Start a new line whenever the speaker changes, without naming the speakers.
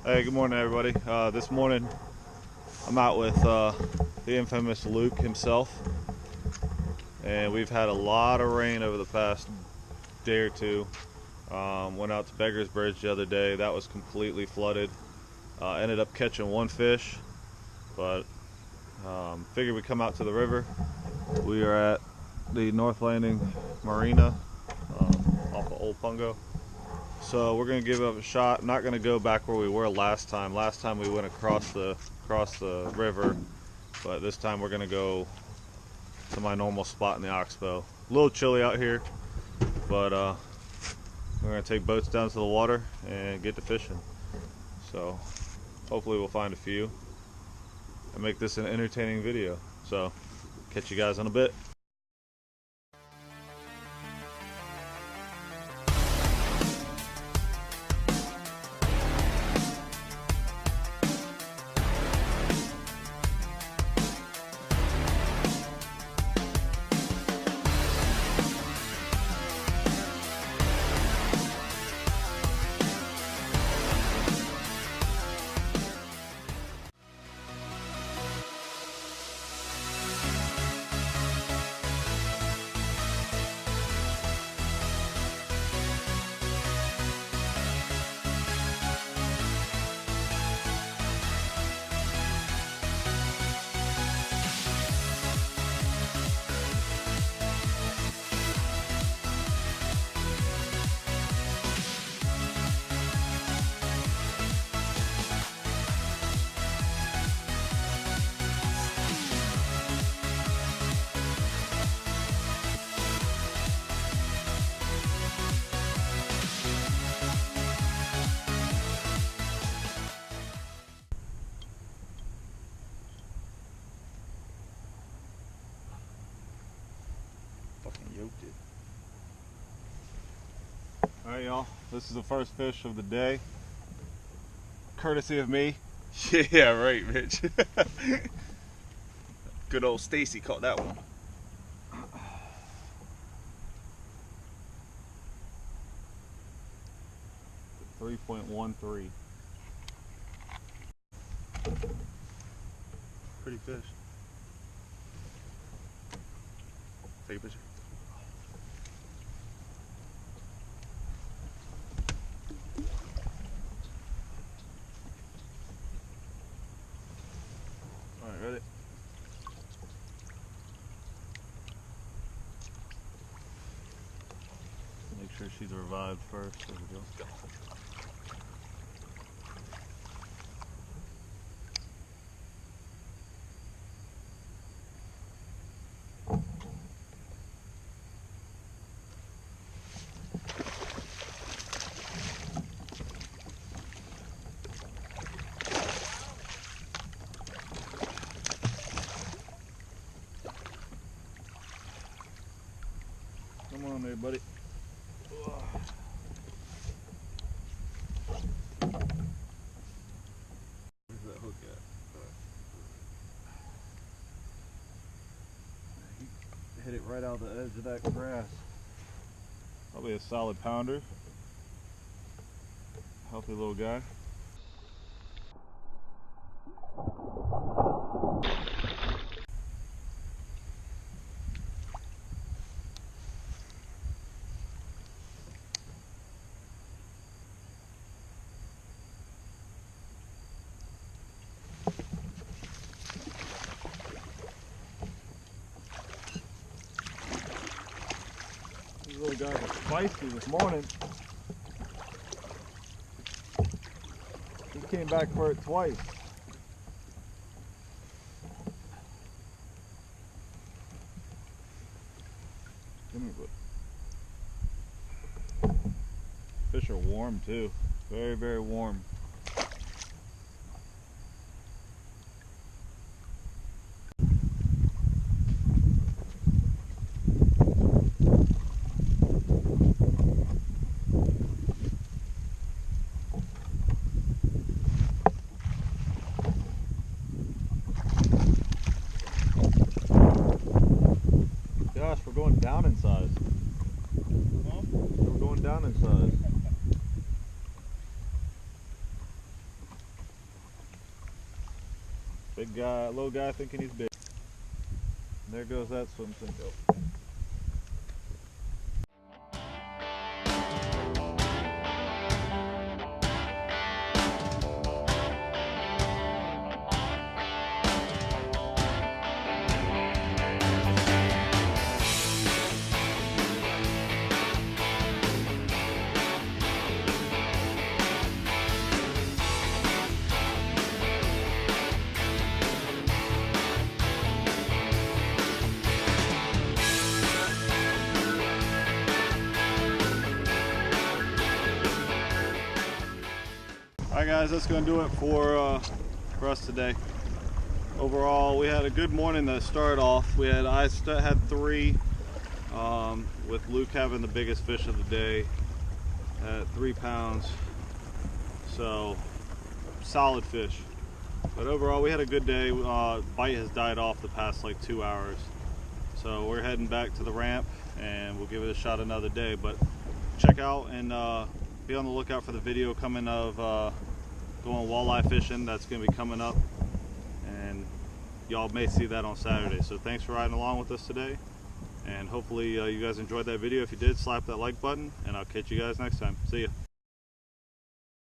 Hey, good morning, everybody. This morning, I'm out with the infamous Luke himself, and we've had a lot of rain over the past day or two. Went out to Beggar's Bridge the other day. That was completely flooded. Ended up catching one fish, but figured we'd come out to the river. We are at the North Landing Marina off of Old Pungo. So we're gonna give it a shot. I'm not gonna go back where we were last time. Last time we went across the river, but this time we're gonna go to my normal spot in the oxbow. A little chilly out here, but we're gonna take boats down to the water and get to fishing. So hopefully we'll find a few and make this an entertaining video. So catch you guys in a bit. Yoked it. Alright, y'all, this is the first fish of the day, courtesy of me.
Yeah, right, Mitch. Good old Stacy caught that one.
.13.
Pretty fish. Take a picture.
Alright, ready? Make sure she's revived first. There we go. Come on there, buddy.
Where's that hook at?
He hit it right out the edge of that grass. Probably a solid pounder. Healthy little guy. These little guys are spicy this morning. He came back for it twice. Give me a look. Fish are warm too. Very, very warm. Gosh, we're going down in size.
Huh?
We're going down in size. Big guy, little guy thinking he's big. And there goes that swim single. Alright guys, that's going to do it for us today. Overall, we had a good morning to start off. I had 3, with Luke having the biggest fish of the day at 3 pounds. So, solid fish. But overall, we had a good day. Bite has died off the past like 2 hours. So we're heading back to the ramp and we'll give it a shot another day. But check out and be on the lookout for the video coming of going walleye fishing. That's going to be coming up, and y'all may see that on Saturday. So thanks for riding along with us today, and hopefully you guys enjoyed that video. If you did, slap that like button, and I'll catch you guys next time. See ya.